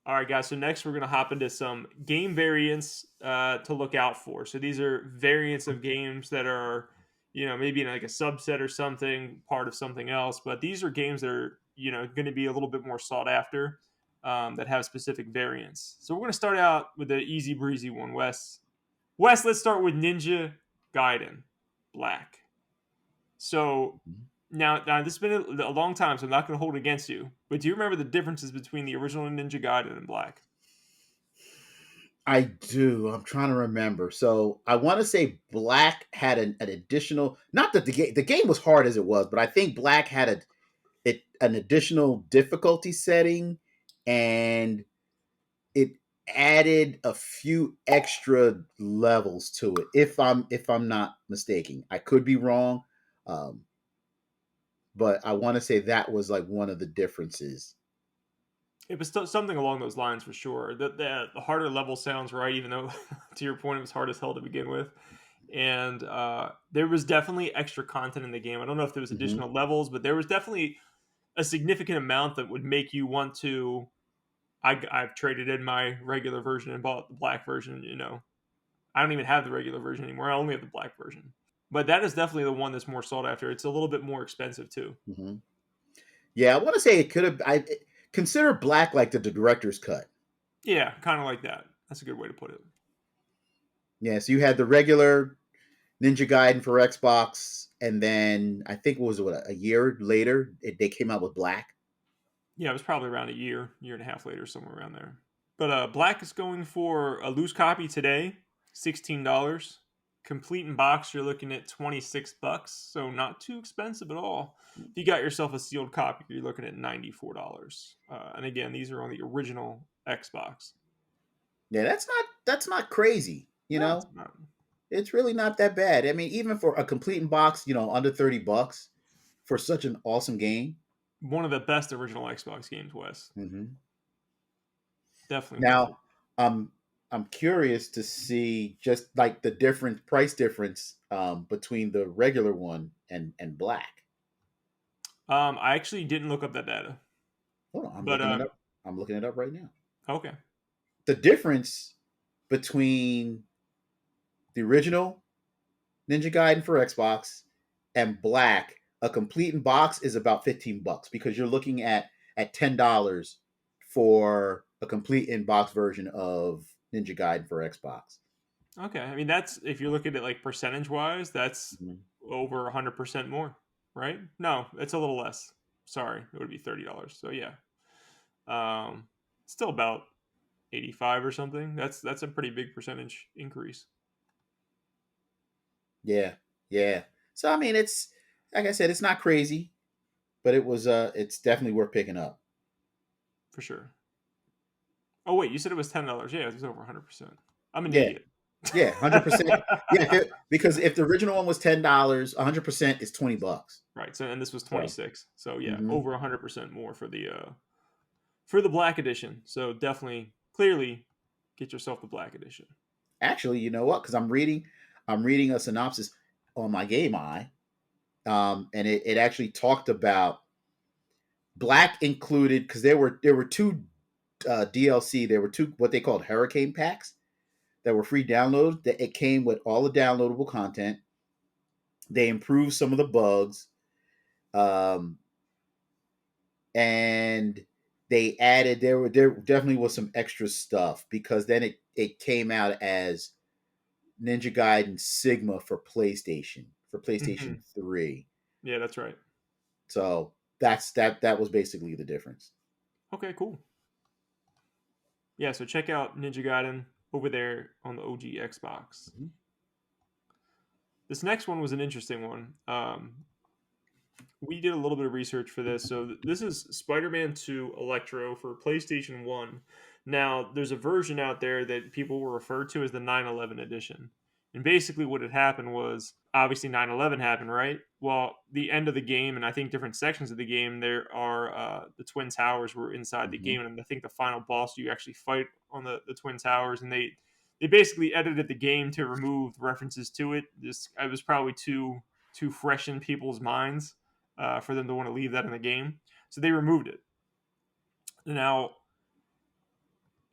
All right, guys. So next we're gonna hop into some game variants to look out for. So these are variants of games that are, maybe in like a subset or something, part of something else. But these are games that are, going to be a little bit more sought after, that have specific variants. So we're gonna start out with the easy breezy one, Wes. Wes, let's start with Ninja Gaiden Black. So now this has been a long time, so I'm not going to hold it against you. But do you remember the differences between the original Ninja Gaiden and Black? I do. I'm trying to remember. So I want to say Black had an additional. Not that the game was hard as it was, but I think Black had an additional difficulty setting, and it added a few extra levels to it. If I'm not mistaken, I could be wrong, um, but I want to say that was like one of the differences. It was something along those lines for sure. The harder level sounds right, even though, to your point, it was hard as hell to begin with. And there was definitely extra content in the game. I don't know if there was Hmm. additional levels, but there was definitely a significant amount that would make you want to. I've traded in my regular version and bought the black version. I don't even have the regular version anymore. I only have the black version. But that is definitely the one that's more sought after. It's a little bit more expensive too. Hmm. Yeah, I want to say it could have. I consider Black like the director's cut. Yeah, kind of like that. That's a good way to put it. Yeah, so you had the regular Ninja Gaiden for Xbox, and then I think a year later they came out with Black. Yeah, it was probably around a year and a half later, somewhere around there. But Black is going for a loose copy today, $16. Complete in box, you're looking at $26, so not too expensive at all. If you got yourself a sealed copy, you're looking at $94. And again, these are on the original Xbox. Yeah, that's not crazy. No, it's not. It's really not that bad. I mean, even for a complete in box, under $30 for such an awesome game. One of the best original Xbox games, Wes. Hmm. Definitely worth it. Now, um, I'm curious to see just like the different price difference between the regular one and Black. I actually didn't look up that data, Hold on, I'm but looking it up. I'm looking it up right now. okay. The difference between the original Ninja Gaiden for Xbox and Black, a complete in box is about $15 because you're looking at $10 for a complete in box version of Ninja Gaiden for Xbox. Okay, I mean that's if you're looking at like percentage wise, that's Mhm. over 100% more, right? No, it's a little less. Sorry, it would be $30. So yeah, um, still about 85 or something. That's a pretty big percentage increase Yeah, yeah. So I mean, it's like I said, it's not crazy, but it's definitely worth picking up. for sure. Oh wait, you said it was $10. Yeah, it was over 100%. I'm an Yeah, idiot. yeah, 100%. Yeah, because if the original one was $10, 100% is $20. Right. So and this was So, 26. So yeah, mhm. over 100% more for the black edition. So definitely, clearly, get yourself the black edition. Actually, you know what? Because I'm reading a synopsis on my Game Eye, and it actually talked about Black included because there were two DLC. There were two what they called Hurricane packs that were free download. That it came with all the downloadable content. They improved some of the bugs, um, and they added there definitely was some extra stuff because then it came out as Ninja Gaiden Sigma for PlayStation Hmm. 3. Yeah, that's right. So that was basically the difference. Okay, cool. Yeah, so check out Ninja Gaiden over there on the OG Xbox. Mhm. This next one was an interesting one. We did a little bit of research for this. So this is Spider-Man 2 Electro for PlayStation 1. Now, there's a version out there that people will refer to as the 9/11 edition. And basically what had happened was obviously 9/11 happened, right? Well, the end of the game and I think different sections of the game there are the Twin Towers were inside the Mhm. game and I think the final boss you actually fight on the Twin Towers and they basically edited the game to remove references to it. This I was probably too fresh in people's minds for them to want to leave that in the game. So they removed it. Now,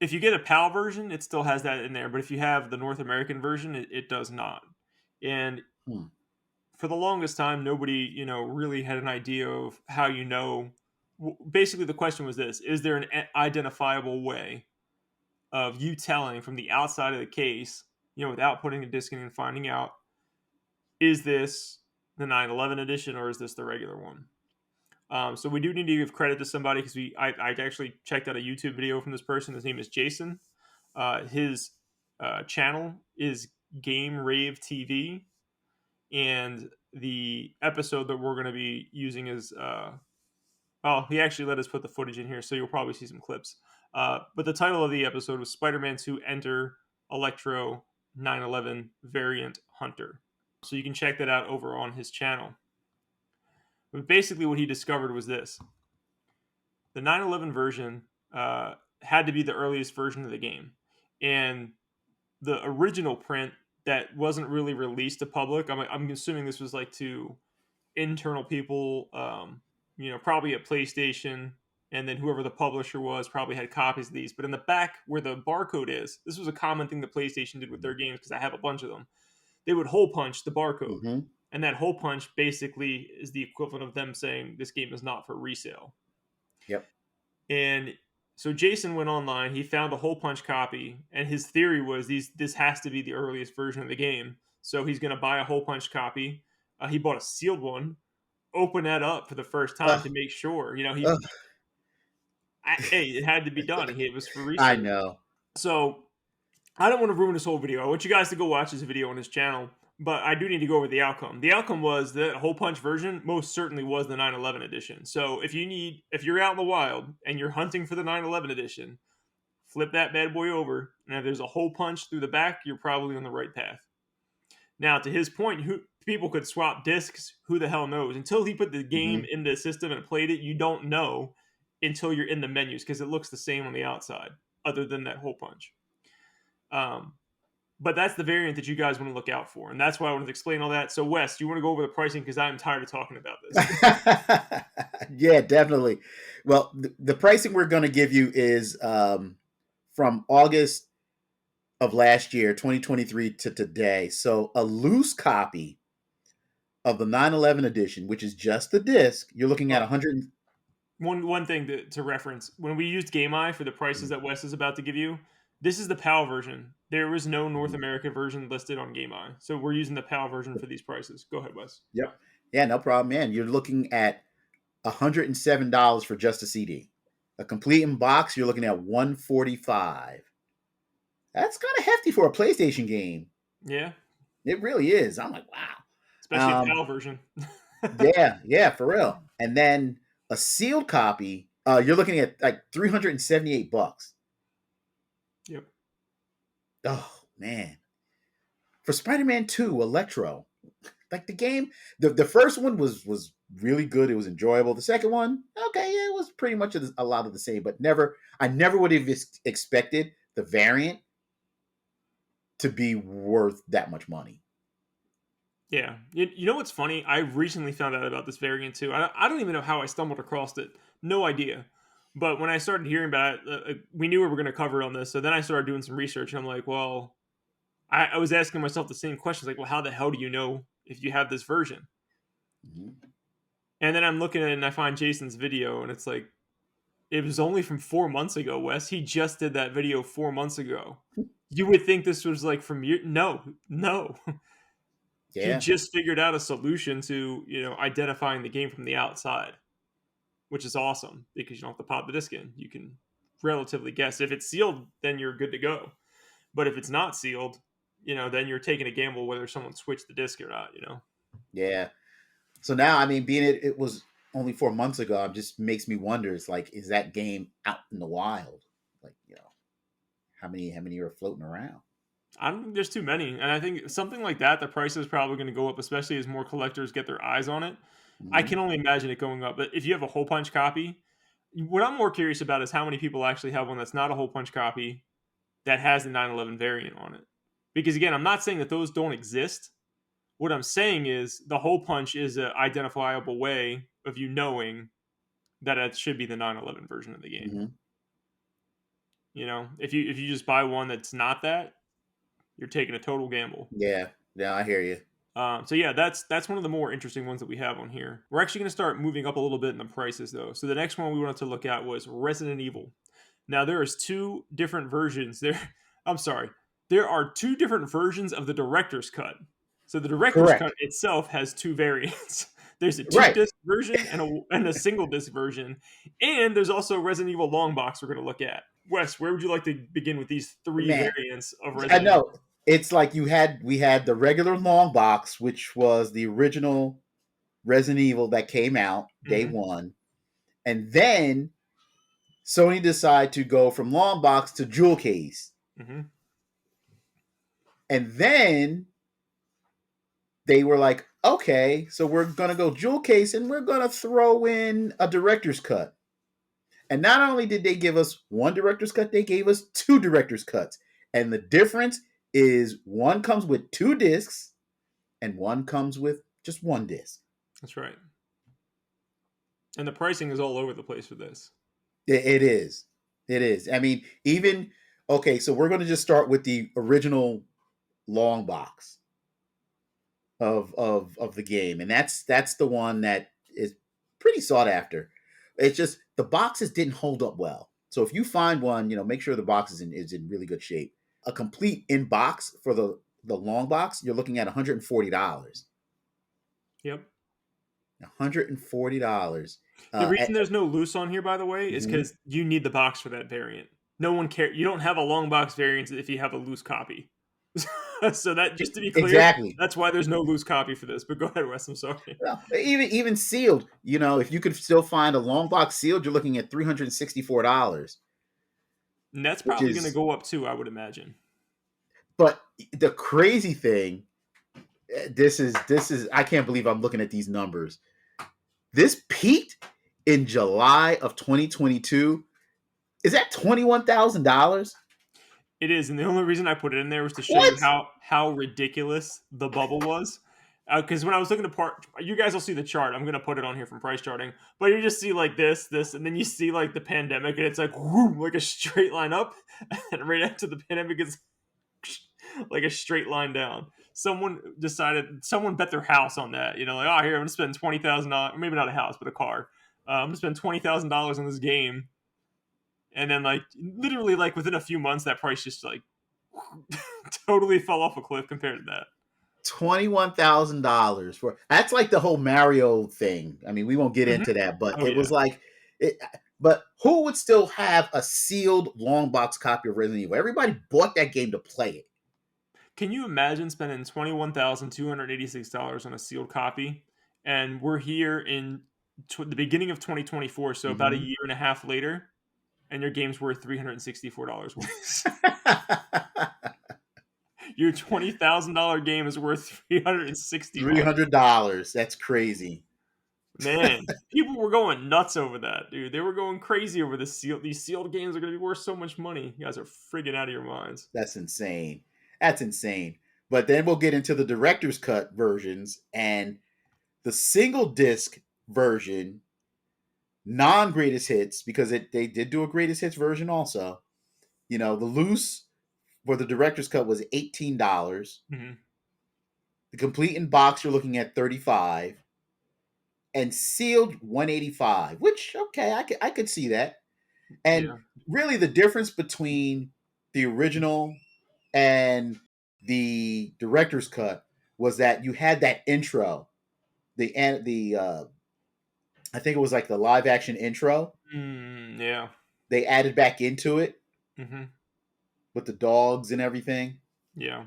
If you get a PAL version, it still has that in there, but if you have the North American version, it does not. And Hmm. for the longest time, nobody, really had an idea of how basically the question was this: is there an identifiable way of you telling from the outside of the case, without putting a disc in and finding out, is this the 911 edition or is this the regular one? So we do need to give credit to somebody because I actually checked out a YouTube video from this person. His name is Jason. His channel is Game Rave TV, and the episode that we're going to be using is well, he actually let us put the footage in here, so you'll probably see some clips. But the title of the episode was Spider-Man 2 Enter Electro 911 Variant Hunter. So you can check that out over on his channel. But basically, what he discovered was this: the 911 version had to be the earliest version of the game, and the original print that wasn't really released to public. I'm assuming this was like to internal people, probably at PlayStation, and then whoever the publisher was probably had copies of these. But in the back where the barcode is, this was a common thing that PlayStation did with their games because I have a bunch of them. They would hole punch the barcode, Mm-hmm. and that hole punch basically is the equivalent of them saying this game is not for resale. Yep. And so Jason went online, he found a hole punch copy, and his theory was this has to be the earliest version of the game. So he's going to buy a hole punch copy. He bought a sealed one, open that up for the first time Uh, to make sure. uh, Hey, it had to be done. It was for I research. know. So I don't want to ruin this whole video. I want you guys to go watch this video on his channel, but I do need to go over the outcome. The outcome was the hole punch version most certainly was the 911 edition. So if you're out in the wild and you're hunting for the 911 edition, flip that bad boy over, and if there's a hole punch through the back, you're probably on the right path. Now, to his point, who people could swap discs. Who the hell knows? Until he put the game Mm-hmm. in the system and played it, you don't know until you're in the menus because it looks the same on the outside, other than that hole punch. Um, but that's the variant that you guys want to look out for, and that's why I wanted to explain all that. So, Wes, do you want to go over the pricing because I'm tired of talking about this? Yeah, definitely. Well, the pricing we're going to give you is from August of last year, 2023 to today. So a loose copy of the 911 edition, which is just the disc, you're looking at Oh, 100. one thing to reference: when we used GameEye for the prices that Wes is about to give you, this is the PAL version. There was no North American version listed on GameEye, so we're using the PAL version for these prices. Go ahead, Wes. Yep. Yeah, no problem, man. You're looking at $107 for just a CD. A complete in box, you're looking at 145. That's kind of hefty for a PlayStation game. Yeah, It really is. I'm like, wow. especially a Um, PAL version. yeah, yeah, for real. And then a sealed copy, you're looking at like 378 bucks. Yep. Oh man. For Spider-Man 2 Electro, like the game, the first one was really good. It was enjoyable. The second one, okay, yeah, it was pretty much a lot of the same, but I never would have expected the variant to be worth that much money. Yeah. You know what's funny? I recently found out about this variant too. I don't even know how I stumbled across it. No idea. But when I started hearing about it, we knew we were going to cover it on this. So then I started doing some research, and I'm like, well, I was asking myself the same questions, like, well, how the hell do you know if you have this version? Mhm. And then I'm looking at it and I find Jason's video, and it's like, it was only from 4 months ago, Wes. He just did that video 4 months ago. You would think this was like from year. No, no. He Yeah, just figured out a solution to, identifying the game from the outside, which is awesome because you don't have to pop the disc in. You can relatively guess. If it's sealed, then you're good to go. But if it's not sealed, then you're taking a gamble whether someone switched the disc or not. yeah. So now, I mean, being it was only 4 months ago, it just makes me wonder. It's like, is that game out in the wild? Like, how many are floating around? I don't think there's too many. And I think something like that, the price is probably going to go up, especially as more collectors get their eyes on it. I Hmm. can only imagine it going up. But if you have a hole punch copy, what I'm more curious about is how many people actually have one that's not a hole punch copy that has the 911 variant on it. Because again, I'm not saying that those don't exist. What I'm saying is the hole punch is an identifiable way of you knowing that it should be the 911 version of the game. Hmm. If you just buy one that's not that, you're taking a total gamble. Yeah, yeah, I hear you. So yeah, that's one of the more interesting ones that we have on here. We're actually going to start moving up a little bit in the prices though. So the next one we wanted to look at was Resident Evil. Now there is two different versions. I'm sorry. There are two different versions of the director's cut. So the director's cut Correct. itself has two variants. There's a two Right, disc version and a single disc version, and there's also Resident Evil long box we're going to look at. Wes, where would you like to begin with these three man. variants of I Resident know. Evil? It's like we had the regular long box, which was the original Resident Evil that came out day Mm-hmm. one, and then Sony decided to go from long box to jewel case, Mm-hmm. and then they were like, okay, so we're gonna go jewel case, and we're gonna throw in a director's cut. And not only did they give us one director's cut, they gave us two director's cuts, and the difference is one comes with two discs and one comes with just one disc. That's right. And the pricing is all over the place for this. It is. It is. I mean, even okay, so we're going to just start with the original long box of the game, and that's the one that is pretty sought after. It's just the boxes didn't hold up well. So if you find one, make sure the box is in really good shape. A complete in box for the long box, you're looking at $140. Yep. $140. The Uh, reason there's no loose on here, by the way, is mhm. because you need the box for that variant. No one care. You don't have a long box variant if you have a loose copy. So that, just to be clear, Exactly. that's why there's no loose copy for this. But go ahead, Wes. I'm sorry. Well, even sealed, if you could still find a long box sealed, you're looking at $364, And that's which probably going to is. go up too, I would imagine. But the crazy thing, this is I can't believe I'm looking at these numbers. This peaked in July of 2022. Is that $21,000? It is, and the only reason I put it in there was to show you What? how ridiculous the bubble was. Because when I was looking to part, you guys will see the chart. I'm gonna put it on here from price charting, but you just see like this, and then you see like the pandemic, and it's like whoo, like a straight line up, and right after the pandemic is like a straight line down. Someone bet their house on that. Like, oh, here I'm gonna spend $20,000, maybe not a house, but a car. I'm gonna spend $20,000 on this game, and then like literally like within a few months, that price just like totally fell off a cliff compared to that. $21,000 for that's like the whole Mario thing. I mean, we won't get Mhm. into that, but Oh it yeah. was like it. But who would still have a sealed long box copy of Resident Evil? Everybody bought that game to play it. Can you imagine spending $21,286 on a sealed copy? And we're here in the beginning of 2024, so about a Mm-hmm. year and a half later, and your game's worth $364 once. Your $20,000 game is worth Three $360. hundred dollars. That's crazy. Man, people were going nuts over that, dude. They were going crazy over these sealed games are going to be worth so much money. You guys are freaking out of your minds. That's insane. That's insane. But then we'll get into the director's cut versions and the single disc version, non greatest hits, because they did do a greatest hits version also. The loose for the director's cut was $18. Hmm. The complete in box you're looking at 35, and sealed 185. Which okay, I could see that. And Yeah. really, the difference between the original and the director's cut was that you had that intro, the I think it was like the live action intro. Yeah. They added back into it Hmm. with the dogs and everything, Yeah.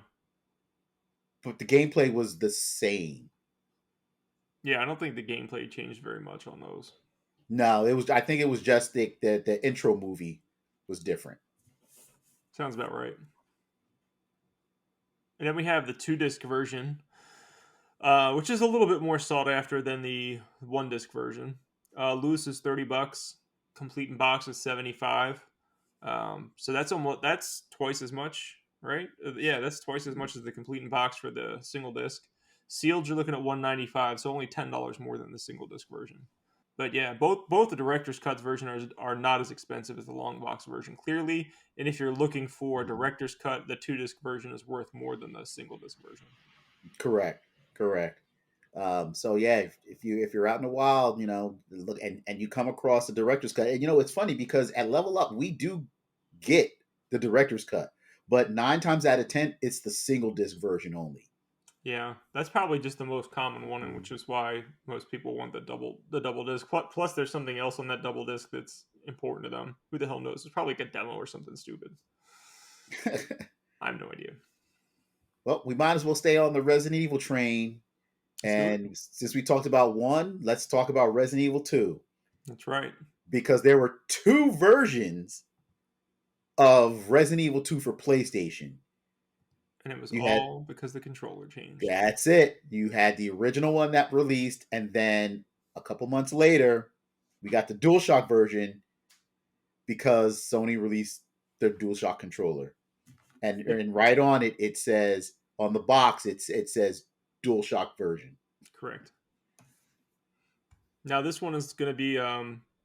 but the gameplay was the same. Yeah. I don't think the gameplay changed very much on those. No, it was. I think it was just the intro movie was different. Sounds about right. And then we have the two disc version, which is a little bit more sought after than the one disc version. Loose is $30. Complete in box is 75. So that's twice as much, right? Yeah, that's twice as much as the complete in box for the single disc. Sealed, you're looking at 195, so only $10 more than the single disc version. But yeah, both the director's cuts version are not as expensive as the long box version, clearly. And if you're looking for a Mhm. director's cut, the 2 disc version is worth more than the single disc version. Correct. Correct. So yeah, if you're out in the wild, look and you come across the director's cut, and it's funny because at Level Up we do get the director's cut, but 9 times out of 10 it's the single disc version only. Yeah, that's probably just the most common one, and which is why most people want the double disc. Plus, there's something else on that double disc that's important to them. Who the hell knows? It's probably like a demo or something stupid. I have no idea. Well, we might as well stay on the Resident Evil train, Let's do it. and since we talked about one, let's talk about Resident Evil 2 That's right. because there were two versions of Resident Evil 2 for PlayStation. And it was You had all because the controller changed. That's it. You had the original one that released, and then a couple months later, we got the DualShock version because Sony released their DualShock controller, Yep, and right on it it says on the box it says DualShock version. correct. Now this one is going to be.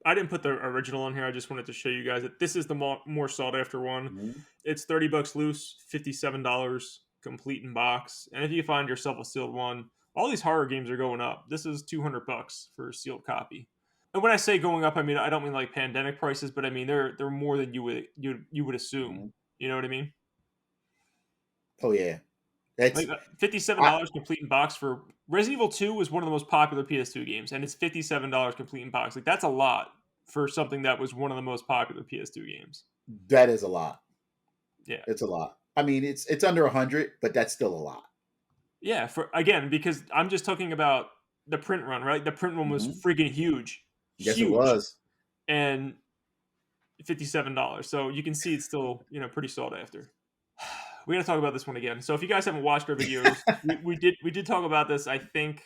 I didn't put the original on here. I just wanted to show you guys that this is the more sought after one. Mhm. It's $30 loose, $57 complete in box. And if you find yourself a sealed one, all these horror games are going up. This is $200 for a sealed copy. And when I say going up, I mean I don't mean like pandemic prices, but I mean they're more than you would assume. Mhm. You know what I mean? Oh yeah, Like that's $57 I, complete in box for Resident Evil 2 was one of the most popular PS2 games, and it's $57 complete in box. Like that's a lot for something that was one of the most popular PS2 games. that is a lot. Yeah. It's a lot. I mean, it's under 100, but that's still a lot. Yeah, for again, because I'm just talking about the print run, right? The print run was Hmm. freaking huge. Yes, it Huge. was. And $57. So you can see it's still, pretty sought after. We gotta talk about this one again. So if you guys haven't watched our videos, we did talk about this, I think,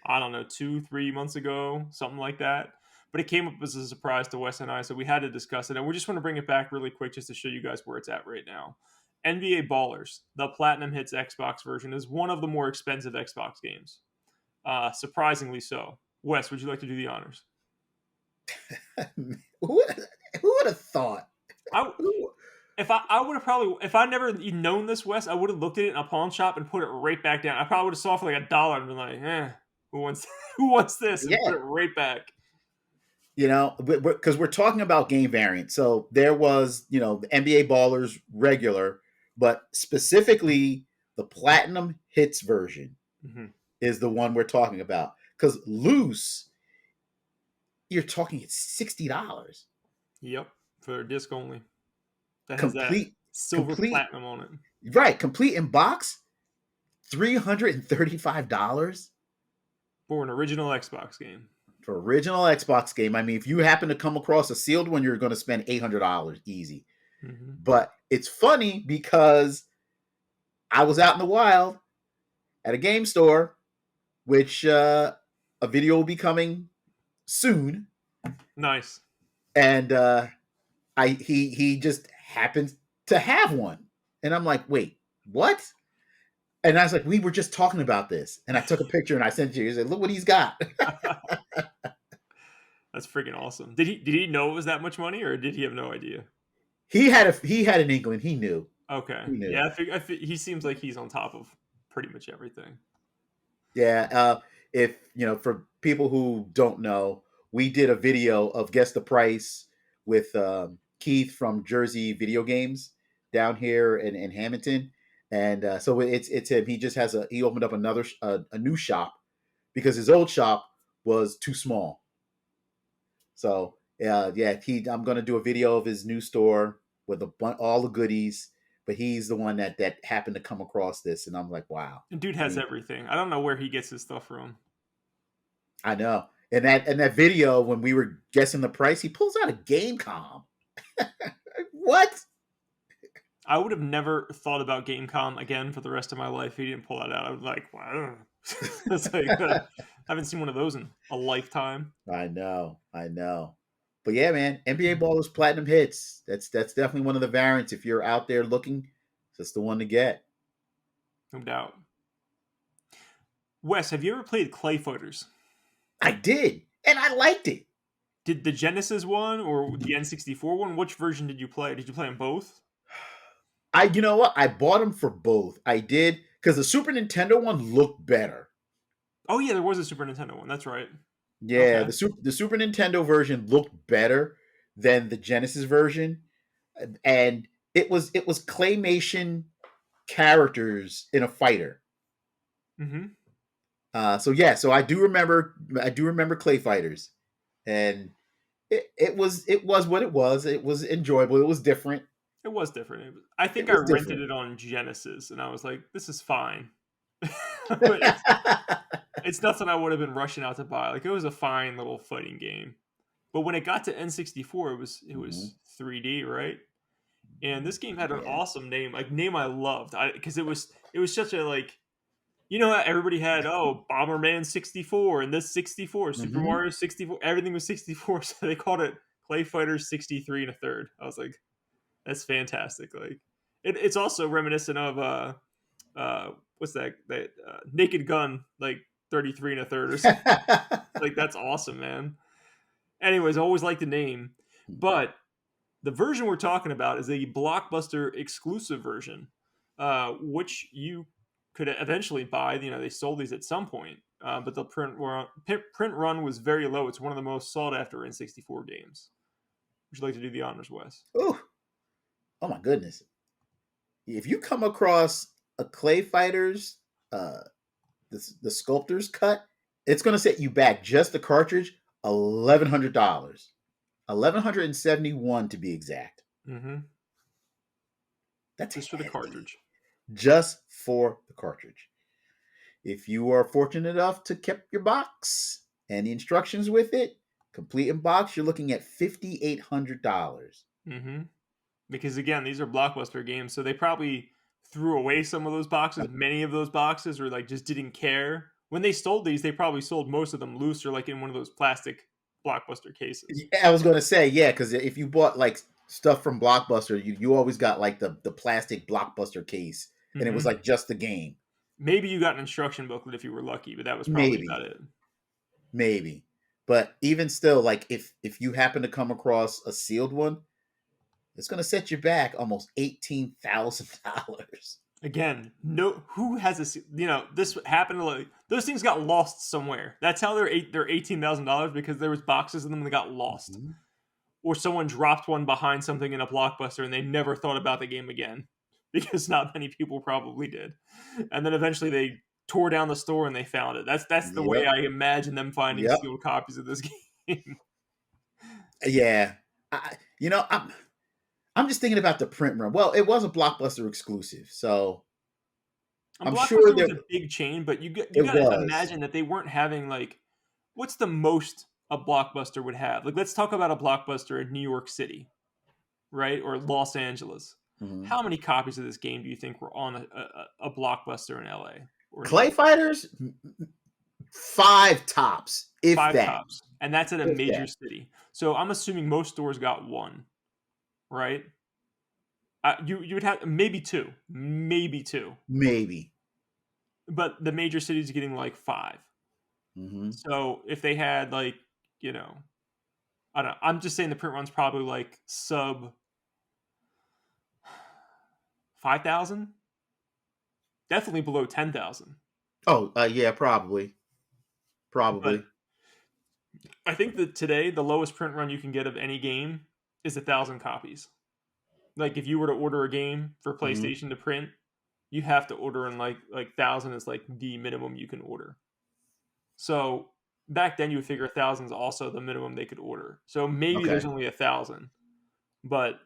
I don't know, 2, 3 months ago, something like that. But it came up as a surprise to Wes and I, so we had to discuss it. And we just want to bring it back really quick just to show you guys where it's at right now. NBA Ballers, the Platinum Hits Xbox version, is one of the more expensive Xbox games. Surprisingly so. Wes, would you like to do the honors? Who would have thought? I Who, I would have probably if I never known this, Wes, I would have looked at it in a pawn shop and put it right back down. I probably would have saw it for like $1 and been like, who wants who wants this, and put yeah, it right back. because we're talking about game variants. So there was, the NBA Ballers regular, but specifically the Platinum Hits version Hmm. is the one we're talking about. Because loose, you're talking it's $60, Yep, for disc only. That has that complete, silver complete, platinum on it right, complete in box, $335 for an original Xbox game. for original Xbox game. I mean, if you happen to come across a sealed one, you're going to spend $800 easy. Hmm. But it's funny because I was out in the wild at a game store, which a video will be coming soon, Nice. and he just happens to have one, and I'm like, wait, what? And I was like, we were just talking about this, and I took a picture and I sent it to you. He said, look what he's got. That's freaking awesome. Did he know it was that much money, or did he have no idea? He had an inkling. He knew. Okay, He knew. yeah, he seems like he's on top of pretty much everything. Yeah. If for people who don't know, we did a video of Guess the Price with Keith from Jersey Video Games down here in Hamilton, and so it's him. He just he opened up a new shop because his old shop was too small. So yeah, I'm gonna do a video of his new store with all the goodies. But he's the one that happened to come across this, and I'm like, wow. And dude I has mean, everything. I don't know where he gets his stuff from. I know. And that video when we were guessing the price, he pulls out a game com. What? I would have never thought about Gamecom again for the rest of my life if he didn't pull that out. I was like, wow. It's like I haven't seen one of those in a lifetime. I know. I know. But yeah, man, NBA Ballers Platinum Hits. That's definitely one of the variants. If you're out there looking, that's the one to get. No doubt. Wes, have you ever played Clay Fighters? I did. and I liked it. Did the Genesis one or the N64 one? Which version did you play? Did you play them both? You know what? I bought them for both. I did because the Super Nintendo one looked better. Oh yeah, there was a Super Nintendo one. That's right. Yeah, Okay. the Super Nintendo version looked better than the Genesis version, and it was claymation characters in a fighter. Mm-hmm. So yeah, so I do remember Clay Fighters, and it was what it was. It was enjoyable. It was different. It was different. I It think I was rented different. it on Genesis, and I was like, "This is fine." But it's nothing I would have been rushing out to buy. Like it was a fine little fighting game. But when it got to N64, it Mhm. was 3D, right? And this game had an Yeah. awesome name, like name I loved, because it was such a like how everybody had Bomberman 64 and this 64, Super Hmm. Mario 64, everything was 64, so they called it Clay Fighters 63 and a third. I was like, that's fantastic. Like it's also reminiscent of what's that Naked Gun like 33 and a third or something. Like that's awesome, man. Anyways, I always liked the name, but the version we're talking about is a Blockbuster exclusive version, which you could eventually buy. They sold these at some point, but the print run was very low. It's one of the most sought after N64 games. Would you like to do the honors, Wes? Ooh, oh my goodness! If you come across a Clay Fighters, uh, the sculptor's cut, it's going to set you back just the cartridge $1,100, 1,171 to be exact. Mm-hmm. That's Just for the heavy, cartridge. just for the cartridge. If you are fortunate enough to keep your box and the instructions with it, complete in box, you're looking at $5,800. Mm-hmm. Because again, these are Blockbuster games, so they probably threw away some of those boxes, many of those boxes, or like just didn't care. When they sold these, they probably sold most of them loose or like in one of those plastic Blockbuster cases. I was gonna say, yeah, because if you bought like stuff from Blockbuster, you always got like the plastic Blockbuster case, and it was Mm-hmm. like just the game. Maybe you got an instruction booklet if you were lucky, but that was probably about Maybe, it. maybe, but even still, like if you happen to come across a sealed one, it's gonna set you back almost $18,000. Again, no, who has this happened to like those things got lost somewhere. That's how they're $18,000 because there was boxes of them that got lost, Mhm. or someone dropped one behind something in a Blockbuster and they never thought about the game again because not many people probably did. And then eventually they tore down the store and they found it. That's the way Yep, I imagine them finding yep, sealed copies of this game. yeah. I'm just thinking about the print run. Well, it was a Blockbuster exclusive, so And I'm sure Blockbuster was that a big chain, but you it got to was. imagine that they weren't having like what's the most a Blockbuster would have? Like let's talk about a Blockbuster in New York City, right? Or Los Angeles. Mhm. How many copies of this game do you think were on a Blockbuster in LA or New Clay York? Fighters, five tops, if Five that, tops. And that's at a if major that. city. So I'm assuming most stores got one, right? You would have maybe two, Maybe. but the major cities are getting like five. Hmm. So if they had like, you know, I don't know, I'm just saying the print run's probably like sub 5,000, definitely below 10,000. Oh, yeah, probably, But probably. I think that today the lowest print run you can get of any game is 1,000 copies. Like if you were to order a game for Hmm. PlayStation to print, you have to order in like thousand is like the minimum you can order. So back then you would figure 1,000 is also the minimum they could order. So maybe there's Okay. only 1,000, but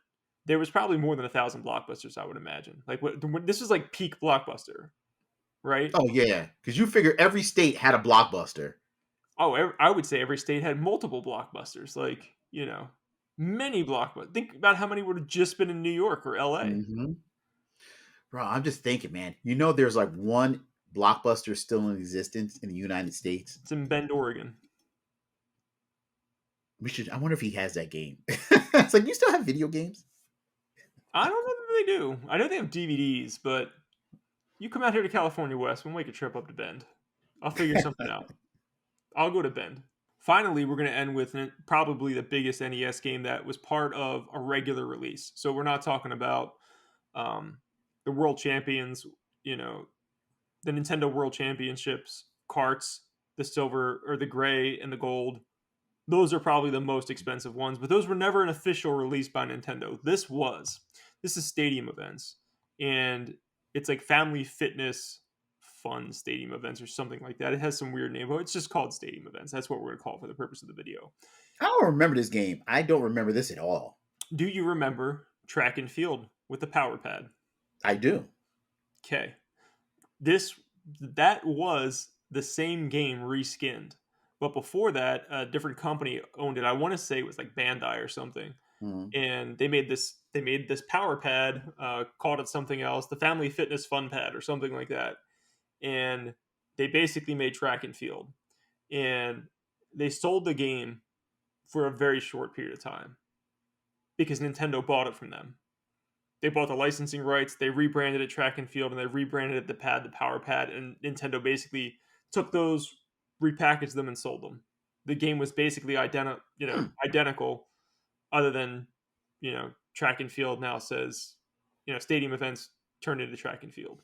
there was probably more than 1,000 blockbusters. I would imagine. Like this is like peak blockbuster, right? Oh yeah, because you figure every state had a Blockbuster. Oh, I would say every state had multiple blockbusters. Like many blockbusters. Think about how many would have just been in New York or L.A. Hmm. Bro, I'm just thinking, man. There's like one Blockbuster still in existence in the United States. It's in Bend, Oregon. We should. I wonder if he has that game. It's like you still have video games. I don't know if they do. I know they have DVDs, but you come out here to California West, we'll make a trip up to Bend. I'll figure something out. I'll go to Bend. Finally, we're going to end with probably the biggest NES game that was part of a regular release. So we're not talking about um, the World Champions, you know, the Nintendo World Championships carts, the silver or the gray and the gold. Those are probably the most expensive ones, but those were never an official release by Nintendo. This was. This is stadium events, and it's like family fitness fun stadium events or something like that. It has some weird name, but it's just called stadium events. That's what we're going to call it for the purpose of the video. I don't remember this game. I don't remember this at all. Do you remember track and field with the power pad? I do. Okay. This that was the same game reskinned. But before that, a different company owned it. I want to say it was like Bandai or something. Mhm. And they made this power pad, called it something else, the Family Fitness Fun Pad or something like that. And they basically made track and field. And they sold the game for a very short period of time because Nintendo bought it from them. They bought the licensing rights, they rebranded it track and field, and they rebranded it the power pad, and Nintendo basically took those, repackaged them, and sold them. The game was basically Hmm. identical, other than track and field now says stadium events turned into track and field.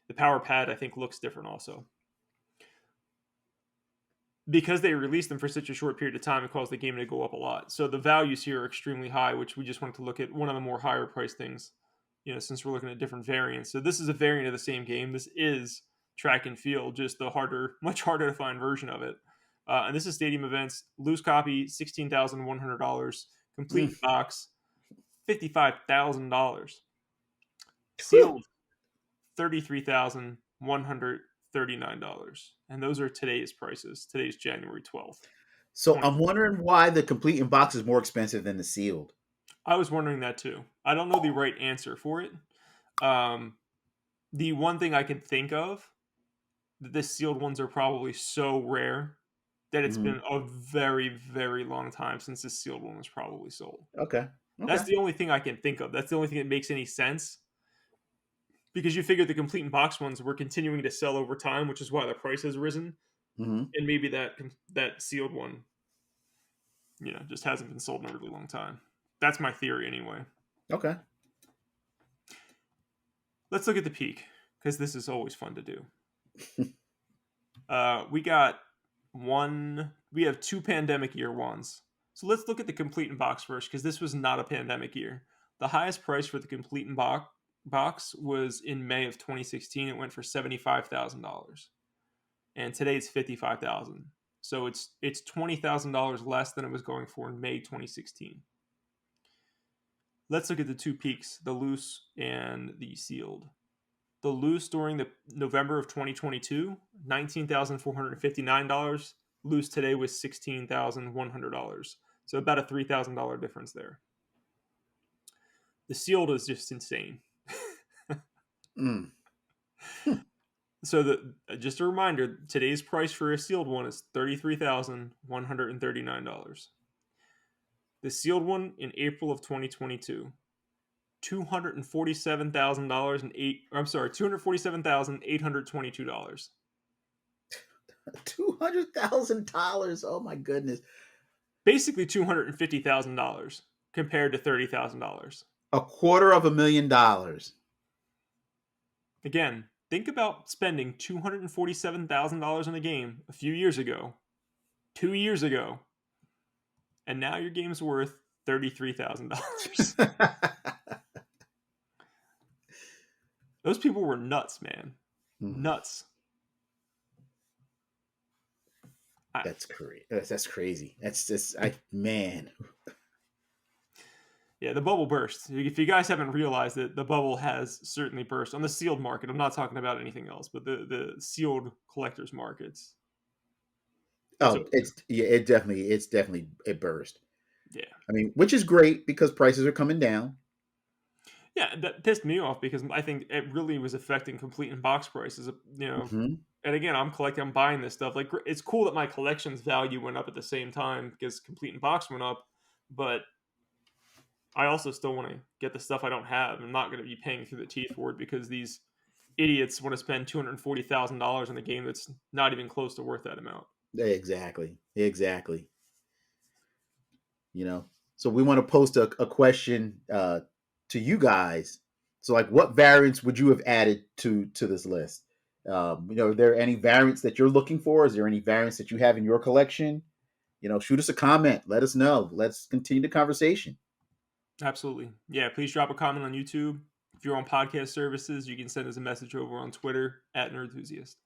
The power pad I think looks different also because they released them for such a short period of time. It caused the game to go up a lot. So the values here are extremely high, which we just wanted to look at one of the more higher price things, since we're looking at different variants. So this is a variant of the same game. This is track and field, just the harder, much harder to find version of it. And this is stadium events. Loose copy, $16,100. Complete Mm. box, $55,000. Whew. Sealed, $33,139. And those are today's prices. Today's January 12th. So I'm wondering why the complete in box is more expensive than the sealed. I was wondering that too. I don't know the right answer for it. Um, the one thing I could think of, that the sealed ones are probably so rare that it's Mhm. been a very, very long time since the sealed one was probably sold. Okay. That's Okay. the only thing I can think of. That's the only thing that makes any sense because you figure the complete in box ones were continuing to sell over time, which is why the price has risen, Hmm. and maybe that sealed one, just hasn't been sold in a really long time. That's my theory anyway. Okay. Let's look at the peak because this is always fun to do. We got one. We have two pandemic year ones. So let's look at the complete in box first because this was not a pandemic year. The highest price for the complete in box was in May of 2016. It went for $75,000, and today it's 55,000. So it's $20,000 less than it was going for in May 2016. Let's look at the two peaks, the loose and the sealed. The loose during the November of 2022, $19,459. Loose today was $16,100. So about a $3,000 difference there. The sealed is just insane. Mm. So just a reminder, today's price for a sealed one is $33,139. The sealed one in April of 2022, $247,000 and eight. I'm sorry, $247,822. $200,000. Oh my goodness. Basically $250,000 compared to $30,000. $250,000. Again, think about spending $247,000 on a game a few years ago, 2 years ago, and now your game's worth $33,000. Those people were nuts, man. Mm. Nuts. I, That's crazy. That's crazy. That's just I man. yeah, the bubble burst. If you guys haven't realized it, the bubble has certainly burst on the sealed market. I'm not talking about anything else, but the sealed collectors markets. It's Oh, over. it's yeah, it's definitely it burst. Yeah. I mean, which is great because prices are coming down. Yeah, that pissed me off because I think it really was affecting complete and box prices. Hmm. And again, I'm buying this stuff. Like, it's cool that my collection's value went up at the same time because complete and box went up, but I also still want to get the stuff I don't have. I'm not going to be paying through the teeth for it because these idiots want to spend $240,000 on a game that's not even close to worth that amount. Exactly. Exactly. You know, so we want to post a question to you guys. So, like, what variants would you have added to this list? Are there any variants that you're looking for? Is there any variants that you have in your collection? Shoot us a comment. Let us know. Let's continue the conversation. Absolutely. Yeah, please drop a comment on YouTube. If you're on podcast services, you can send us a message over on Twitter at Nerdthusiast.